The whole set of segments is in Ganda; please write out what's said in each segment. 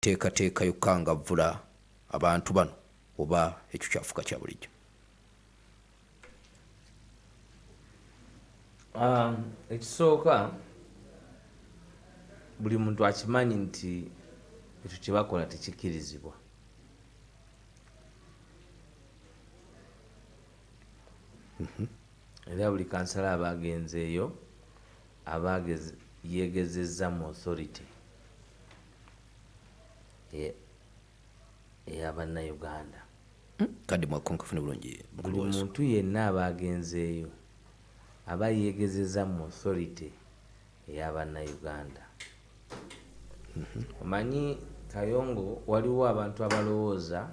teekateeka yokangavvula abantu bano oba ekyo kyafuka kya bulijjo? Ekisooka buli muntu akimanyi nti ekyo kye bakola tekikkirizibwa. Era buli kansala abagenzeeyo yeegezezza mu authority ey'Abannayuganda. Kadi mwakonkafune bulungi. Buli muntu yenna abagenzeeyo aba yeegezezza mu authority ey'Abannayuganda. Omanyi Kayongo, waliwo abantu abalowooza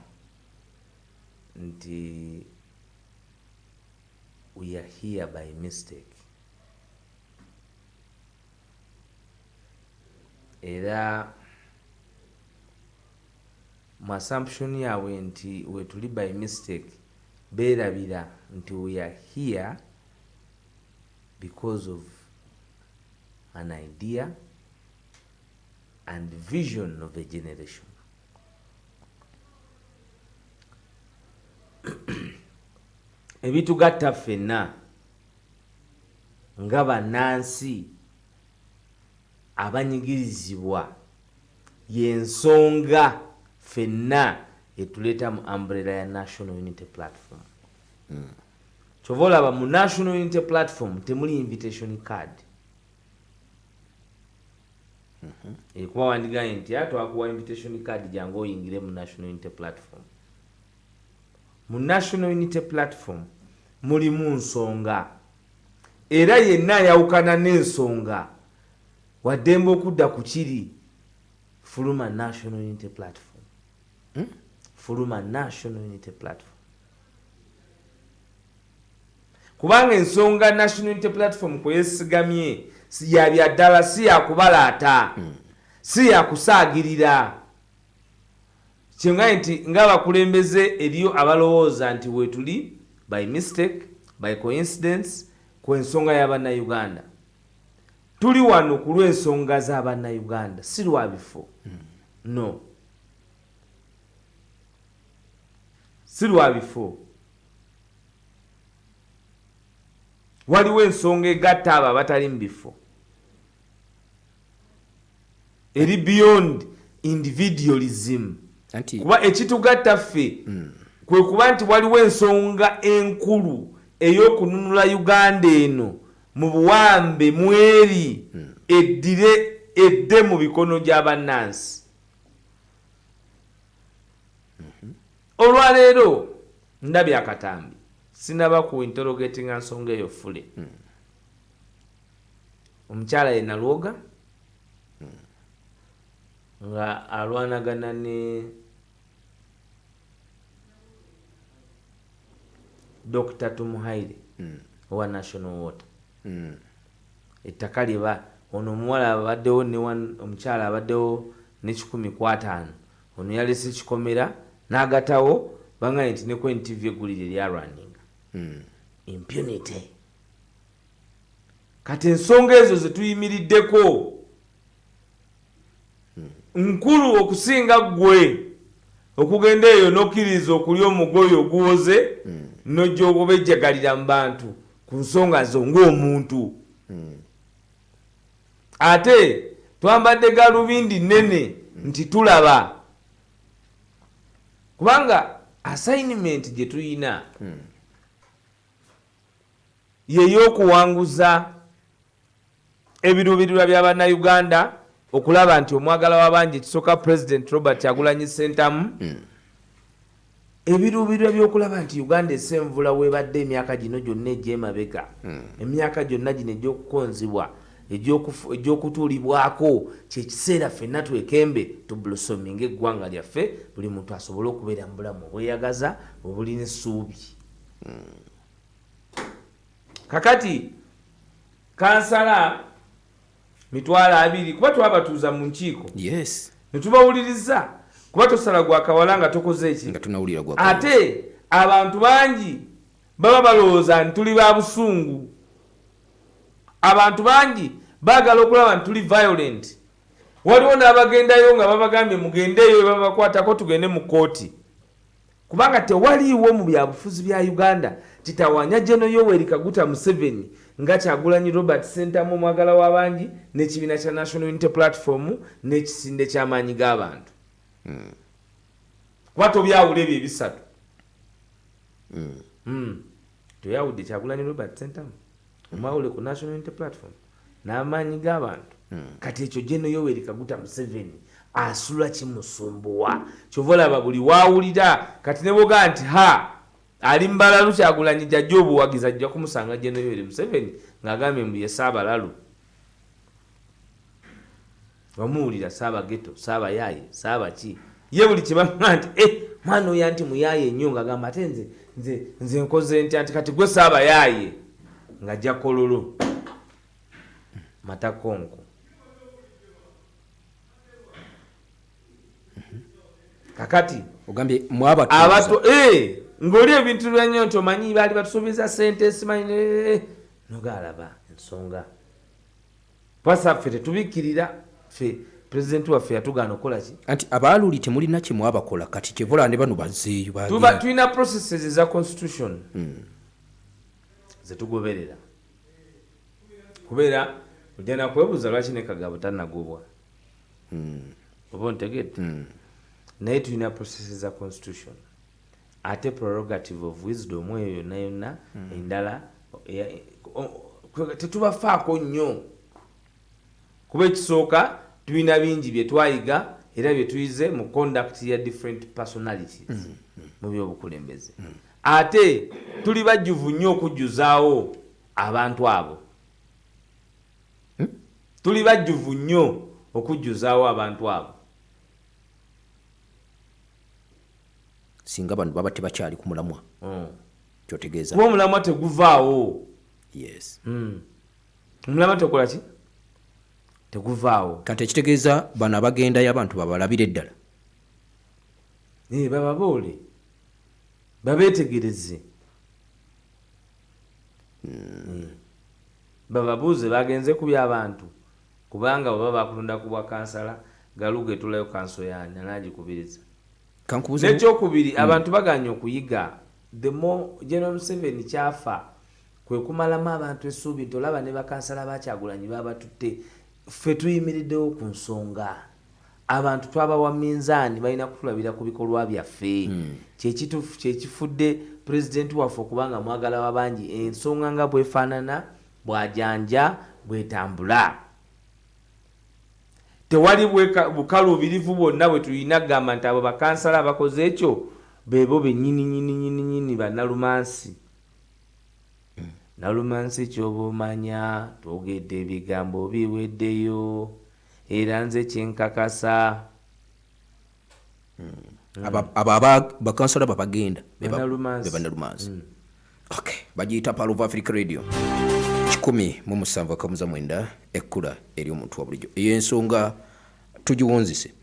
nti we are here by mistake. Era mu assumption yaabwe nti we tuli by mistake beerabira nti we are here because of an idea and vision of a generation. Ebitugatta ffenna nga bannansi abanyigirizibwa y'ensonga ffenna etuleeta mu umbrella ya National Unity Platform. Kyova olaba mu National Unity Platform temuli invitation card. Kuba wandigaye nti twakuwa invitation card jangu oyingire mu National Unity Platform. Mu National Unity Platform mulimu nsonga, era yenna ayawukana n'ensonga waddembe okudda ku kiri fuluma National Unity Platform. Fuluma National Unity Platform. Kubanga ensonga National Unity Platform kwe yesigamye ya bya ddala, si ya kubalaata, si ya kusaagirira. Kyonga nti ng'abakulembeze eriyo abalowooza nti weetuli by mistake, by coincidence, ku ensonga y'Abannayuganda. Tuli wano ku lw'ensonga z'Abannayuganda, si lwa bifo. No. Si lwa bifo. Waliwo ensonga egatta abo abatali mu bifo. Eri beyond individualism. Kuba ekitugatta ffe kwe kuba nti waliwo ensonga enkulu ey'okununula Uganda eno mu buwambe mweri edde mu bikono gy'abannansi. Olwaleero ndabye akatambi, sinaba ku interrogating nsonga eyo fule. Omukyala ye Nalwoga nga alwanagana ne Dr. Tumuhaire owa National Water. Ettaka liba ono omuwala abaddewo ne omukyala abaddewo ne 1,500. Ono yalese kikomera n'agatawo bangaye nti ne ku NTV eggulire lyalwaninga. Impunity. Kati ensonga ezo zetuyimiriddeko nkulu okusinga ggwe okugenda eyo n'okkiriza okulya omugoye oguwoze n'ojja obejjagalira mu bantu ku nsonga zo ng'omuntu. Ate twambadde galubindi nnene nti tulaba. Kubanga assignment gye tuyina y'ey'okuwanguza ebiruubirirwa by'Abannayuganda, okulaba nti omwagala w'abangi ekisooka President Robert Kyagulanyi Ssentamu, ebiruubirirwa by'okulaba nti Uganda esenvula weebadde emyaka gino gyonna egy'emabega, emyaka gyonna gino egy'okukonzibwa, egy'okutuulibwako, kyekiseera ffenna twekembe tubulusominga eggwanga lyaffe, buli muntu asobole okubeera mu bulamu obweyagaza obulina essuubi. Kakati kansala 200 kuba twabatuuza mu nkiiko, ne tubawuliriza, kuba tosala gwa kawala nga tokoze eki. Ate abantu bangi baba balowooza nti tuli ba busungu. Abantu bangi baagala okulaba nti tuli violent. waliwo n'abagendayo nga babagambye mugendeyo babakwatako tugende mu kooti kubanga tewaliiwo mu byabufuzi bya Uganda kitawanya General Yoweri Kaguta Museveni nga Kyagulanyi Robert Sentamu omwagala w'abangi n'ekibiina kya National Unity Platform n'ekisinde ky'amaanyi g'abantu kuba tobyawula ebyo ebisatu toyawudde Kyagulanyi Robert Sentamu omwawule ku National Unity Platform n'amaanyi g'abantu kati ekyo General Yoweri Kaguta Museveni asula kimusumbuwa kyova olaba buli waawulira kati ne boga nti ali mbalalu Kyagulanyi jajja obuwagizi ajja kumusanga General Yoweri Museveni ng'agambye mbu ye Saabalalu wamuwulira Saabageto Saabayaaye Saabaki ye buli kibanga nti mwana oyo anti muyaaye ennyo ng'agamba ate nze nkoze ntya nti kati gwe Saabayaaye ng'ajja kololo matakonko kakati ogambye mwaba abato ng'oli ebintu byanyo nti omanyi baali batusuubiza sente simanyi nogalaba ensonga pasa ffe tetubikkirira ffe pulezidenti waffe yatugaana okukola ki anti abaaluli temulina kye mwabakola kati kyevola ne bano bazzeeyo tulina processes eza constitution zetugoberera kubeera ojja kwebuuza lwaki ne Kagabo tannagobwa oba ontegedde naye tulina processes za constitution ate prerogative of wisdom eyo yonna yonna endala tetubafaako nnyo kuba ekisooka tulina bingi bye twayiga era bye tuyize mu conduct ya different personalities mu byobukulembeze ate tuli bajjuvu nnyo okujjuzaawo abantu abo tuli bajjuvu nnyo okujjuzaawo abantu abo singa bano baba tebakyali ku mulamwa kyotegeeza kuba omulamwa teguvaawo yes omulamwa tekola ki teguvaawo kati ekitegeeza bano abagendayo abantu babalabire eddala bababoole babeetegereze bababuuze bagenze ku by'abantu kubanga baba bakulonda ku bwa kansala galuga etulayo kanso yaani anaagikubiriza n'ekyokubiri abantu baganya okuyiga the more General Museveni kyafa kwe kumalamu abantu essuubi nti olaba ne bakansala bakyagulanyi babatutte ffe tuyimiriddewo ku nsonga abantu twabawa minzaani balina kutulabira ku bikolwa byaffe kyekituufu kyekifudde pulezidenti waffe okubanga mwagala wabangi ensonga nga bwefaanana bwajanja bwetambula tewali bukaluubirivu bwonna bwe tulina kugamba nti abo bakansala abakoze ekyo beebo bennyini bannalumansi nalumansi kyoba omanya twogedde ebigambo biweddeyo era nze kyenkakasa abo bakansala babagenda bebannalumansi bagiyita Power of Africa Radio 107.9 ekkula eri omuntu wa bulijjo eyo ensonga tugiwonzise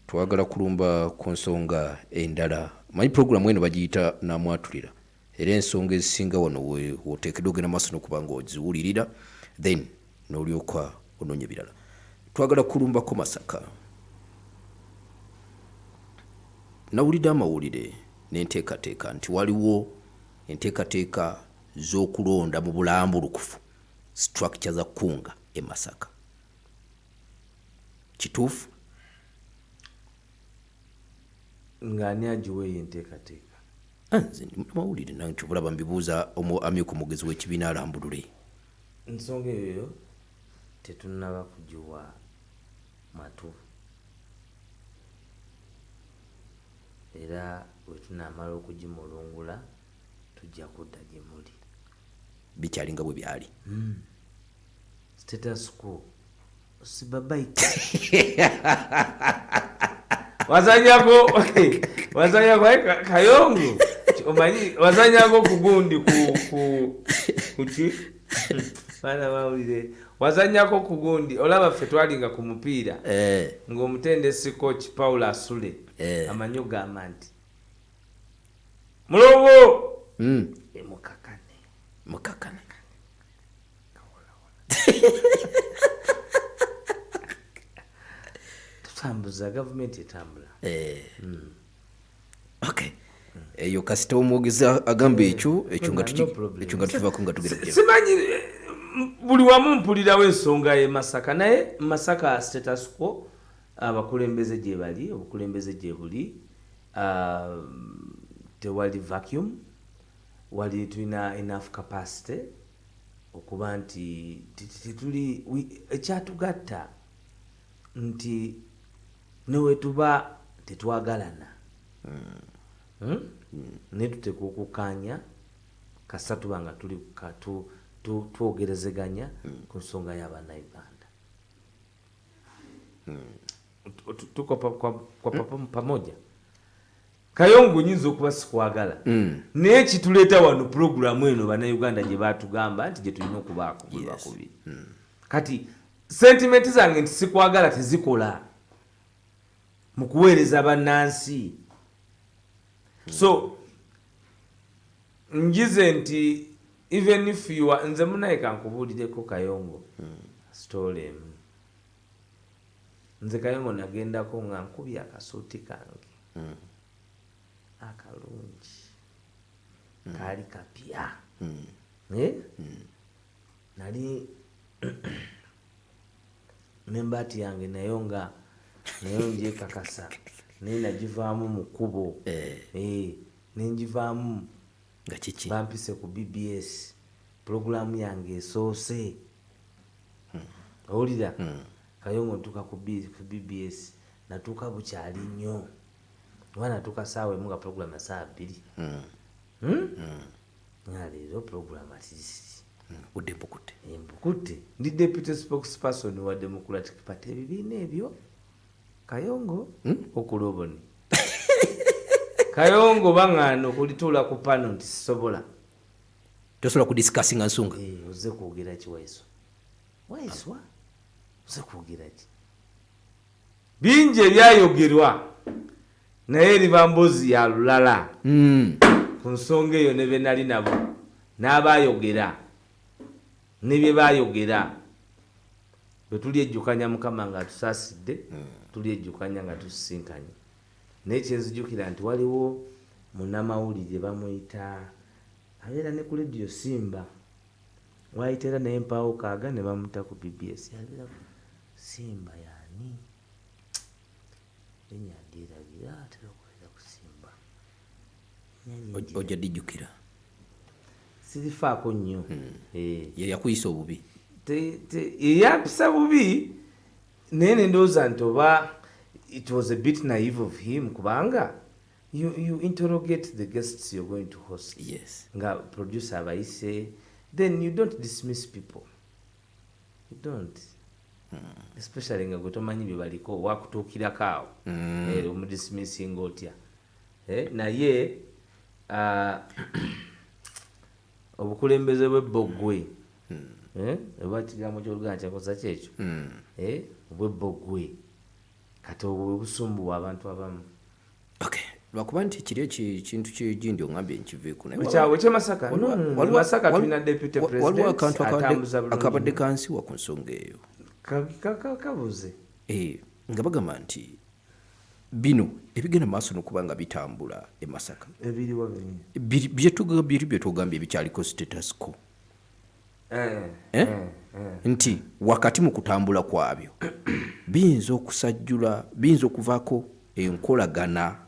twagala kulumba ku nsonga endala manyi programu eno bagiyita namwatulira era ensonga ezisinga wano woteekeddwa ogenda maaso n'okuba ng'oziwulirira then n'olyoka onoonya ebirala twagala kulumbako Masaka nawulidde amawulire n'enteekateeka nti waliwo enteekateeka z'okulonda mu bulambulukufu structure za kunga e Masaka kituufu ng'ani agiweeyo enteekateeka nze mawulire nange bulaba mbibuuza amyuka omugezi w'ekibiina alambulule ensonga eyo tetunnaba kugiwa matu era bwe tunaamala okugimulungula tujja kudda gye muli bikyali nga bwe byali status quo sibabaiki wazanyako kayongo omanyi wazanyako kugundi kuki bana bawulire wazanyako kugundi olaba ffe twalinga ku mupiira ng'omutendesi coach Paul Asule amanyo gamba nti mulongo mukakane tutambuza gavumenti etambula. Okay. Eyo kasita omwogezi agamba ekyo nga tukivaako nga tugera ku simanyi buli wamu mpulirawo ensonga ye Masaka naye Masaka status quo abakulembeze gye bali obukulembeze gye buli tewali vacuum wali tulina enough capacity okuba nti tituli ekyatugatta nti newe tuba tetwagalana ne tuteeka okukkaanya kasita tuba nga tuli twogerezeganya ku nsonga y'Abannayuganda. Tuko pamoja. Kayongo nyinza okuba sikwagala naye kituleeta wano puroguramu eno Bannayuganda gye baatugamba nti gye tulina okubaako buli kati sentimenti zange nti sikwagala tezikola mu kuweereza bannansi. So njize nti even if you are nze munaye kankubuulireko Kayongo story emu. Nze Kayongo nagendako nga nkubye akasuuti kange akalungi kaali kapya nali nembaati yange nayo njekakasa naye nagivaamu mu kkubo nenjivaamu nga kiki bampise ku BBS puroguramu yange esoose owulira Kayongo ntuuka ku BBS natuuka bukyali nnyo oba natuuka saawa emu nga puroguramu ya saa 2 nga leero puroguramu atisi udde mpukutte ndi deputy spokesperson wa Democratic Party ebibiina ebyo Kayongo okuloboni Kayongo bangano kulituula ku pano nti sisobola tosobola kudiscussinga nsonga oze kwogera ki Waiswa oze kwogera ki bingi ebyayogerwa naye liba mbozi ya lulala ku nsonga eyo ne be nali nabo n'abayogera ne bye bayogera bwe tuli ejjukanya Mukama nga tusaasidde tuli ejjukanya nga tusisinkanye naye kyenzijukira nti waliwo munnamawulire bamuyita abeera ne ku leediyo Simba wayita era naye mpaawo kaaga ne bamuta ku BBS yabeera Simba yaani enyandirabira atera okubeera ku Simba ojja dijjukira sirifaako nnyo ye yakuyisa obubi yampisa bubi naye nendowooza nti oba it was a bit naive of him kubanga you interrogate the guests you're going to host. Yes. Nga producer abayise, then you don't dismiss people. You don't. Especially nga gotomanyi bibaliko wakutuukirako awo omudismissing otya naye obukulembeze bw'ebbogwe oba kigambo ky'Oluganda kyakoza kyekyo obw'ebbogwe kati obwo busumbuwa abantu abamu. Okay. Lwakuba nti kiri ekintu kyegindi ongambye nkiveeku naye kye Masaka tulina deputy president waliwo akantu akabadde kansiwa ku nsonga eyo kabuze nga bagamba nti bino ebigenda maaso n'okuba nga bitambula e Masaka ebiriwa byetugambye ebikyaliko status quo nti wakati mu kutambula kwabyo biyinza okusajjula biyinza okuvaako enkolagana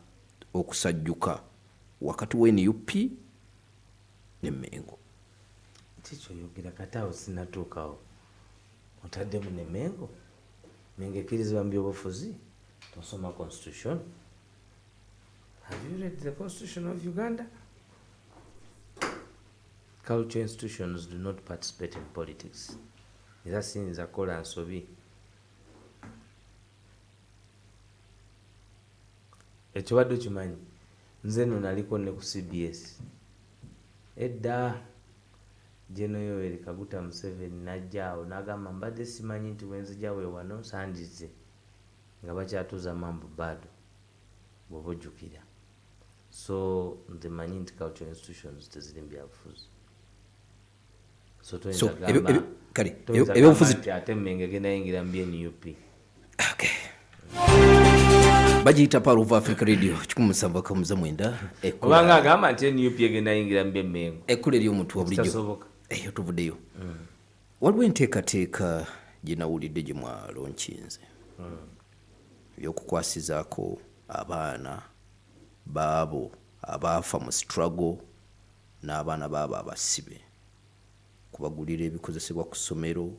okusajjuka wakati w'NUP ne Mengo. Kikyo yogera katawo sinatuukawo otaddemu ne Mengo ekkirizibwa mu byobufuzi tosoma constitution. Have you read the constitution of Uganda? Cultural institutions do not participate in politics. Era siyinza kola nsobi. Ekibadde okimanyi nze nno naliko ne ku CBS edda General Yoweri Kaguta Museveni najjaawo n'agamba mbadde simanyi nti wenzija we wano sandize nga bakyatuuza mambo bado bw'oba ojjukira. So nze manyi nti cultural institutions teziri mu byabufuzi. So toyinza gamba ate Mmengo egenda yingira mu BNUP. Okay. bagiyita Power of Africa Radio 107.9 kubanga agamba nti NUP egenda yingira mu Benmengo ekkula ery'omuntu wa bulijjo eyo tuvuddeyo waliwo enteekateeka gye nawulidde gye mwalonkinze ebyokukwasizaako abaana baabo abaafa mu struggle n'abaana baabo abasibe kubagulira ebikozesebwa ku ssomero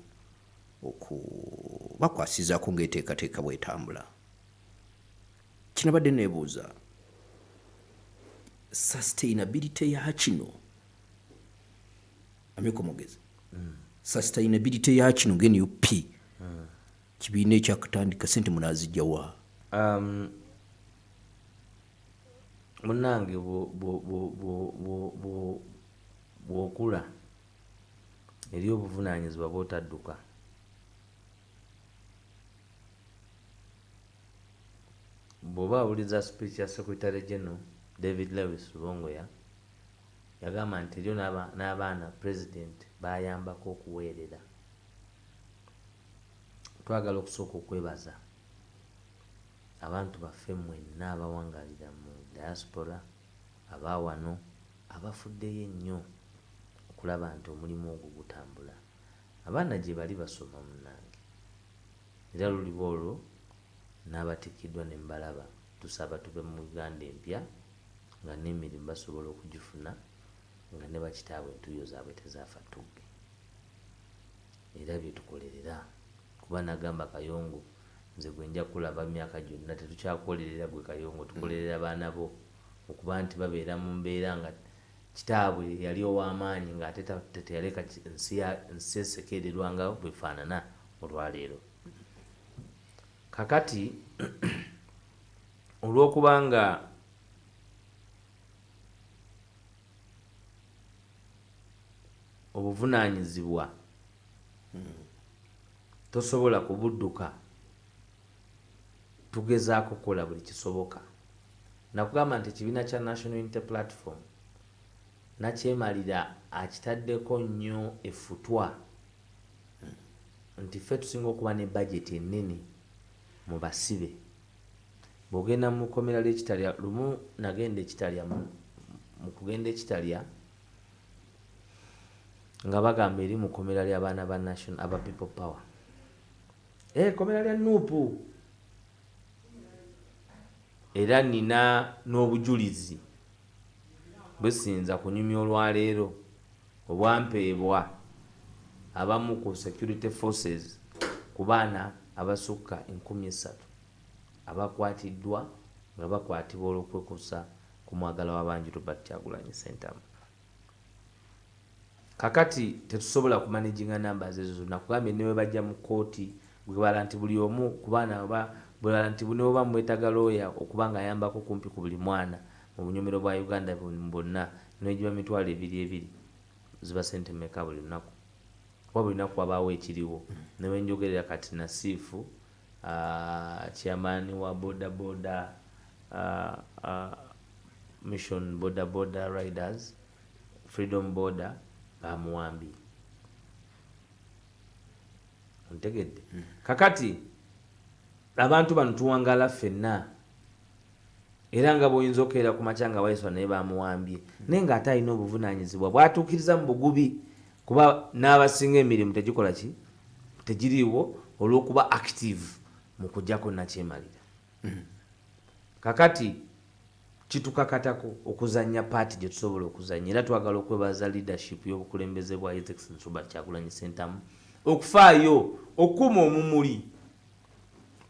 bakwasizaako ng'enteekateeka bwetambula kinabadde neebuuza sustainability ya kino ameko mugezi sustainability ya kino ng'NUP kibiina ekyakatandika sente munaazijjawa munnange bw'okula eri obuvunaanyizibwa bw'otadduka bw'oba awuliza speech ya secretary general David Lewis Lubongoya yagamba nti eryo n'abaana president bayambako okuweerera. Twagala okusooka okwebaza abantu baffe mwenna abawangalira mu diaspora abawano abafuddeyo ennyo okulaba nti omulimu ogwo gutambula. Abaana gye bali basoma munnange era luliba olwo n'abatikiddwa ne mbalaba tusaba tube mu Uganda empya nga n'emirimu basobola okugifuna nga ne bakitaabwe entuuyo zaabwe tezaafa ttugge era byetukolerera kuba nagamba Kayongo nze gwe nja kulaba myaka gyonna tetukyakolerera gwe Kayongo tukolerera baana bo okuba nti babeera mu mbeera nga kitaabwe yali ow'amaanyi ng'ate teyaleka ensi esekererwa nga bwefaanana olwaleero. Kakati olw'okuba nga obuvunaanyizibwa tosobola kubudduka tugezaako kukola buli kisoboka. Nakugamba nti ekibiina kya National Unity Platform nakyemalira akitaddeko nnyo effutwa nti ffe tusinga okuba ne budget ennene mu basibe. Bw'ogenda mu kkomera ly'ekitalya lumu nagenda ekitalya mu kugenda ekitalya nga bagamba eri mu kkomera ly'abaana ba national aba people power kkomera lya Nuupu era nina n'obujulizi businza kunyumya olwaleero obwampeebwa abamu ku security forces ku baana abasukka 3,000 abakwatiddwa nga bakwatibwa olw'okwekusa ku mwagala w'abangi Bakyewaggula Sentamu. Kakati tetusobola kumanaginga numbers ezo zonna kugambye ne bwe bajja mu kkooti bwebala nti buli omu ku baana bwebala nti ne bweba mwetaaga looya okuba nga ayambako kumpi ku buli mwana mu bunyomero bwa Uganda bonna n'egiba mitwalo 2 ziba sente mmeka buli lunaku kuba buli lunaku wabaawo ekiriwo. Ne bwe njogerera kati Nasiifu chairman wa boda mission boda riders freedom border bamuwambi ontegedde. Kakati abantu bano tuwangala ffenna era nga bw'oyinza okukeera ku makya nga Waiswa naye bamuwambye naye ng'ate alina obuvunaanyizibwa bw'atuukiriza mu bugubi kuba n'abasinga emirimu tegikola ki tegiriiwo olw'okuba active mu kujjako nakyemalira. Kakati kitukakatako okuzannya paati gye tusobola okuzannya era twagala okwebaza leadership y'obukulembeze bwa His Excellency Bakyewaggula Sentamu okufaayo okukuma omumuli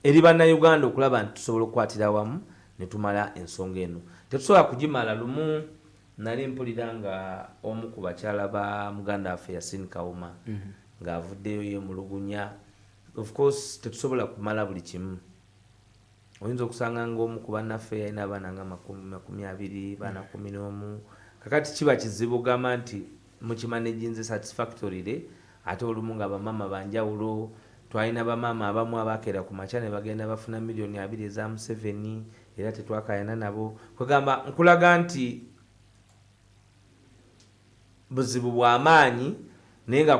eri bannayuganda okulaba nti tusobola okukwatira wamu ne tumala ensonga eno. Tetusobola kugimala. Lumu nali mpulira nga omu ku bakyala ba muganda waffe Yasin Kawuma ng'avuddeyo yeemulugunya. Of course tetusobola kumala buli kimu. Oyinza okusanga ng'omu ku bannaffe yalina abaana nga 20, baana 11. Kakati kiba kizibu gamba nti mukimanaginze satisfactorily ate olumu nga bamama banjawulo. Twalina bamama abamu abakeera ku makya ne bagenda bafuna $2 million eza Museveni era tetwakayana nabo. Kwegamba nkulaga nti buzibu bw'amaanyi naye nga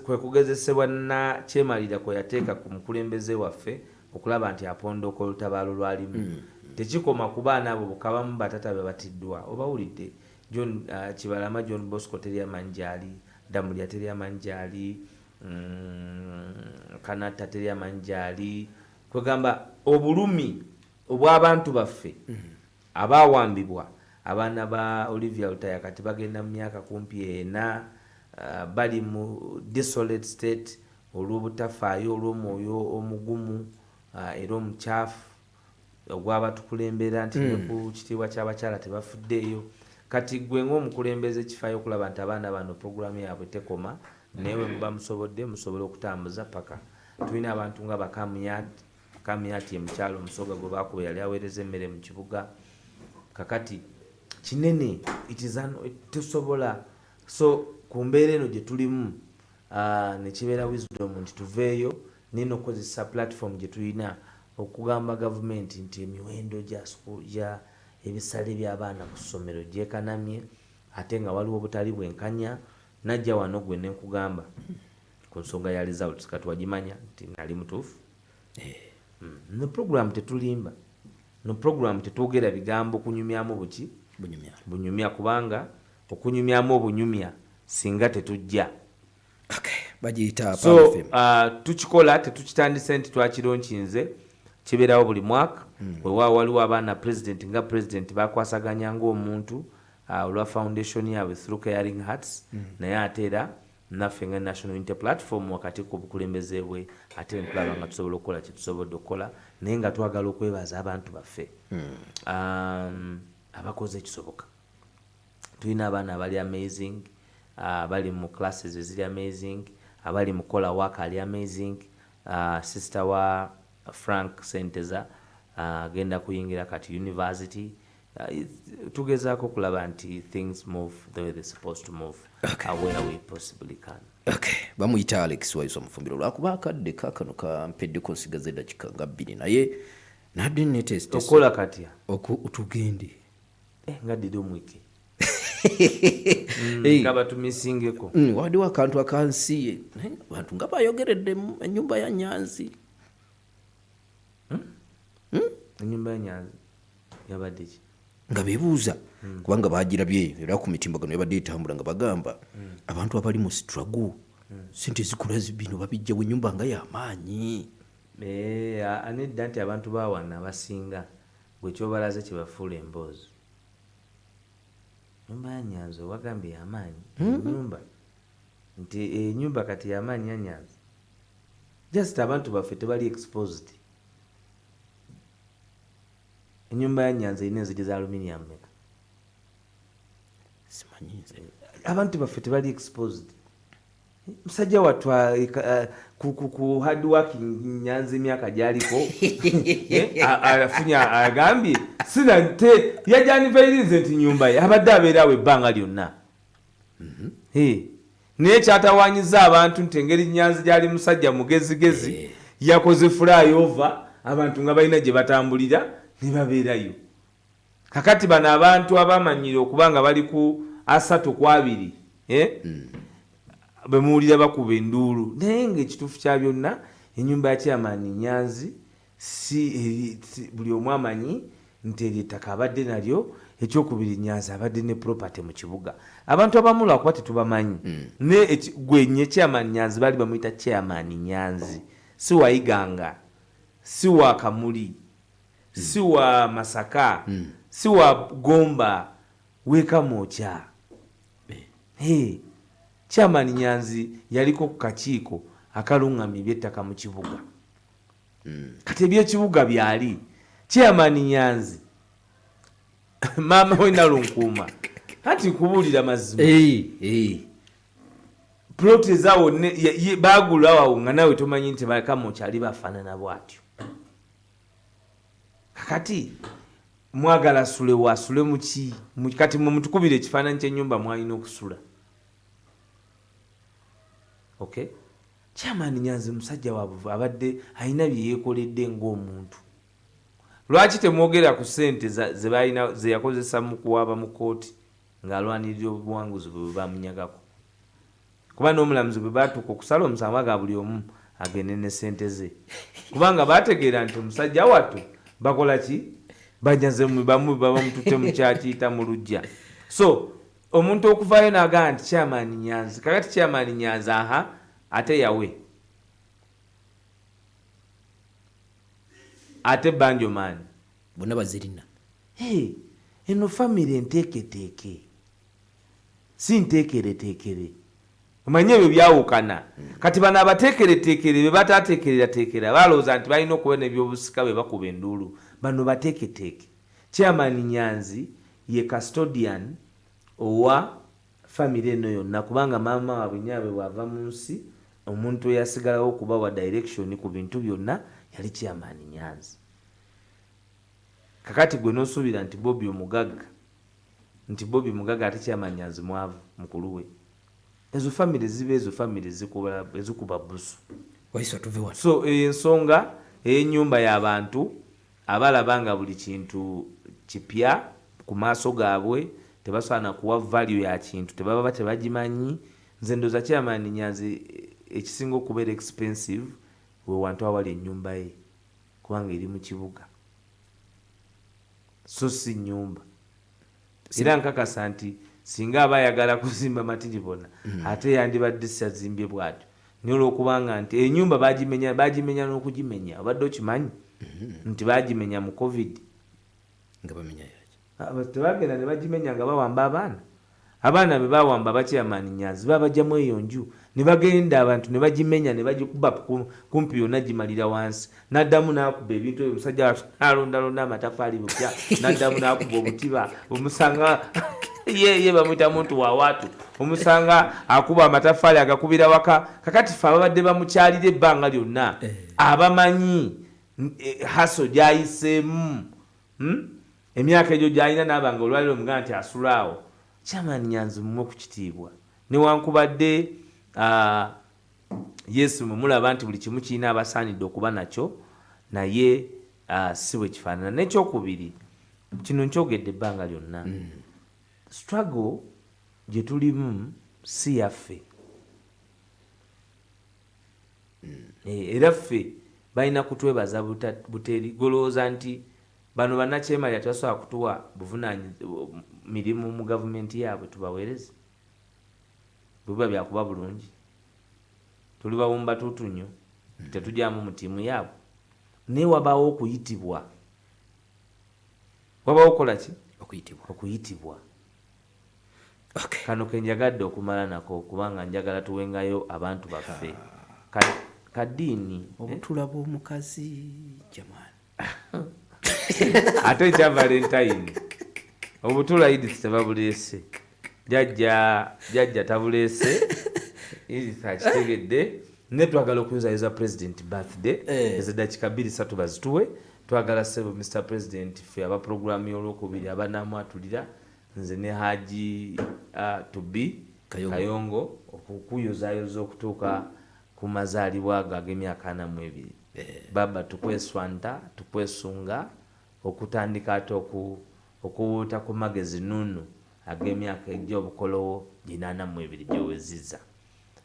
kwe kugezesebwa na kyemalira kwe yateeka ku mukulembeze waffe okulaba nti apondoka olutabaalo lwalimu tekikoma ku baana abo bukabamu batata be batiddwa obawulidde John Kibalama John Bosco teri amanyi gyali Damulya teri amanyi gyali Kanata teri amanyi gyali kwegamba obulumi obw'abantu baffe abaawambibwa abaana ba Olivia Lutaya kati bagenda mu myaka kumpi ena bali mu desolate state olw'obutafaayo olw'omwoyo omugumu era omukyafu ogwabatukulembera nti ne ku kitiibwa ky'abakyala tebafuddeeyo kati gwe ng'omukulembeze kifaayo okulaba nti abaana bano puroguramu yaabwe tekoma naye we muba musobola okutambuza paka tulina abantu nga bakamyati emukyalo omusoga gwe bakuba yali aweereza emmere mu kibuga kakati kinene tusobola so ku mbeera eno gye tulimu nekibeera wisdom nti tuveeyo nina okukozesa platform gye tulina okugamba gavumenti nti emiwendo gya ebisale by'abaana ku ssomero gyekanamye ate nga waliwo obutali bwenkanya najja wano gwe nenkugamba ku nsonga ya results kati wagimanya nti nali mutuufu no program tetulimba no program tetwogera bigambo kunyumyamu bunyumya kubanga okunyumyamu obunyumya singa tetujja bagiyita so tukikola tetukitandise nti twakironkinze kibeerawo buli mwaka wewa waliwo abaana president nga president bakwasaganya ng'omuntu olwa foundation yaabwe through caring hearts naye ate era naffe nga national unity platform wakati ku bukulembeze bwe ate nkulaba nga tusobola okukola kyetusobodde okukola naye nga twagala okwebaza abantu baffe abakoze ekisoboka tulina abaana abali amazing abali mu classes eziri amazing abali mu kola work ali amazing sister wa Frank Senteza agenda kuyingira kati university tugezaako okulaba nti things move the way they're supposed to move where we possibly can. Bamuyita Alex Waiswa Mufumbiro lwakuba akadde kakano kampeddeko nsigaze eddakiika nga 2 naye nadde netest okola katya tugende nga didi omwike nga batumisingeko waliwo akantu akansi abantu nga bayogeredde ennyumba ya Nyanzi ennyumba ya Nyanzi yabadde ki nga beebuuza kubanga bagirabye era ku mitimbagano yabadde etambula nga bagamba abantu abali mu struggle sente zikula bino babijjawo ennyumba nga y'amaanyi anedda nti abantu bawana abasinga bwe kyobalaze kyebafuula emboozi ennyumba ya Nyanzi owagambye y'amaanyi ennyumba nti ennyumba kati y'amaanyi ya Nyanzi just abantu baffe tebali exposed ennyumba ya Nyanzi erina enzigi za aluminium meka simanyi abantu baffe tebali exposed musajja watwa ku hard working Nyanzi emyaka gyaliko afunya agambye sina nte yajanivayirize nti nyumba ye abadde abeerawo ebbanga lyonna naye kyatawanyiza abantu nti engeri Nyanzi gyali musajja mugezigezi yakoze flyover abantu nga balina gye batambulira ne babeerayo kakati bano abantu abamanyire okubanga bali ku 3-2 bemuwulira bakuba enduulu naye ngaekituufu kya byonna ennyumba ya Chairman Nyanzi si buli omu amanyi nti eryo ettaka abadde nalyo ekyokubiri Nyanzi abadde ne property mu kibuga abantu abamu lwakuba tetubamanyi gwenye Chairman Nyanzi bali bamuyita Chairman Nyanzi si wayiganga si wa Kamuli si wa Masaka si wa Gomba weka mocha Chairman Nyanzi yaliko ku kakiiko akalungamya eby'ettaka mu kibuga kati eby'ekibuga byali Chairman Nyanzi maama we Nalunkuuma kati kubuulira mazima ploti ezaawo baagulawo nga nawe tomanyi nti bakamocha ali bafaanana bwatyo kakati mwagala asule wasule muki kati mutukubira ekifaananyi ky'ennyumba mwalina okusula Chairman Nyanzi musajja wabuvu abadde alina bye yeekoledde ng'omuntu lwaki temwogera ku ssente ze yakozesa mu kuwaaba mu kooti ng'alwanirira obuwanguzi bwe bamunyagako kuba n'omulamuzi bwe baatuuka okusala omusango ga buli omu agende ne sente ze kubanga bategeera nti omusajja wattu bakola ki banyaze bamutute mu kyakiyita mu lujja. So omuntu okuvaayo n'agamba nti Chairman Nyanzi kakati Chairman Nyanzi ate yawe ate Banjoman bonna bazirina. Eno famire enteeketeeke si nteekereteekere omanye ebyo byawukana. Kati bano abateekereteekere be bataateekererateekera balowooza nti balina okuba n'ebyobusika bwe bakuba enduulu. Bano bateeketeeke. Chairman Nyanzi ye custodian owa famire eno yonna kubanga maama waabwe nnyaabe bw'ava mu nsi omuntu eyasigalawo okubawa direction ku bintu byonna yali Chairman Nyanzi. Kakati gwe n'osuubira nti Bobby Mugagga ate Chairman Nyanzi mwavu mukulu we. Ezo famire ziba ezo famire ezikuba busu. Waiswa tuve wano. So ensonga ey'ennyumba y'abantu abalaba nga buli kintu kipya ku maaso gaabwe tebasobola kuwa value ya kintu tebaba tebagimanyi. Nze ndoza Chairman Nyanzi ekisinga okubeera expensive we wantu awali ennyumba ye kubanga eri mu kibuga so si nnyumba. Era nkakasa nti singa aba ayagala kuzimba matiribona ate yandibadde sazimbye bwatyo naye olwokubanga nti ennyumba bagimenya n'okugimenya obadde okimanyi nti bagimenya mu covid nga bamenya tebagenda ne bagimenya nga bawamba abaana be bawamba ba Chairman Nyanzi babajjamu eyo nju ne bagenda abantu ne bagimenya ne bagikuba kumpi yonna gimalira wansi n'addamu n'akuba ebintu ebyo omusajja alondalonda amatafaali bupya n'addamu n'akuba obutiba omusanga ye bamuyita muntu wa watu omusanga akuba amatafaali agakubira waka. Kakati fe ababadde bamukyalira ebbanga lyonna abamanyi haso gyayiseemu emyaka egyo gyalina n'abanga olwaliro omuganda nti asulaawo. Chairman Nyanzi mumwe ku kitiibwa newankubadde Yesu mulaba nti buli kimu kirina abasaanidde okuba nakyo naye si bwe kifaanana. N'ekyokubiri kino nkyogedde ebbanga lyonna struggle gye tulimu si yaffe era ffe balina kutwebaza buteri golowooza nti bano bannakyemalira tebasobola kutuwa mirimu mu gavumenti yaabwe tubaweereze bwe byakuba bulungi tuli bawumba tutunyo tetujyamu mu ttiimu yaabwe naye wabaawo okuyitibwa wabaawo okukola ki okuyitibwa. Kano ke njagadde okumala nako kubanga njagala tuwengayo abantu baffe kaddiini obutula bw'omukazi jamani ate ekya Valentine obutula Edith tebabuleese jjajja tabuleese Edith akitegedde ne twagala okuyozayoza president birthday ez'eddakiika 2-3 bazituwe twagala sebo Mr President ffe aba programu y'olwokubiri abanamwatulira nze ne Haji Tubi Kayongo okukuyozayoza okutuuka ku mazaalibwa ago ag'emyaka 42. Baba tukweswanta tukwesunga okutandika ate okuwuuta ku magezi nunu ag'emyaka egy'obukolowo 82 gy'owezizza.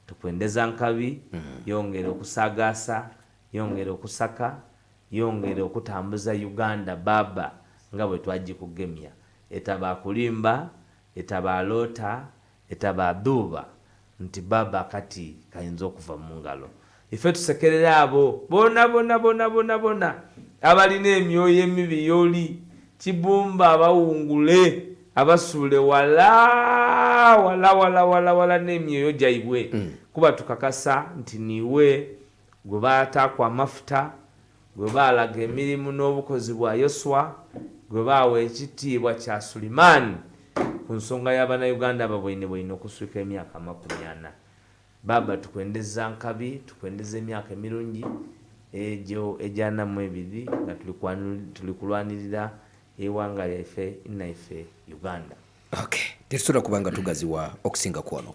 Tukwendeza nkabi yongera okusaagaasa yongera okusaka yongera okutambuza Uganda baba nga bwe twagikugemya etaba kulimba etaba loota etaba duuba nti baba kati kayinza okuva mu ngalo. Ife tusekerera abo bonna abalina emyoyo emibi yoli kibumba abawungule abasuule wala n'emyoyo gyaibwe kuba tukakasa nti niwe gwe baataku amafuta gwe baalaga emirimu n'obukozi bwa Yoswa gwe baawa ekitiibwa kya Sulimaani ku nsonga y'Abannayuganda babwine okuswika emyaka 40. Baba tukwendeza nkabi tukwendeza emyaka emirungi egyo egya 42 nga tuli kulwanirira ewanga lyaffe innaife Uganda. Tetusobola kubanga tugaziwa okusinga kwano.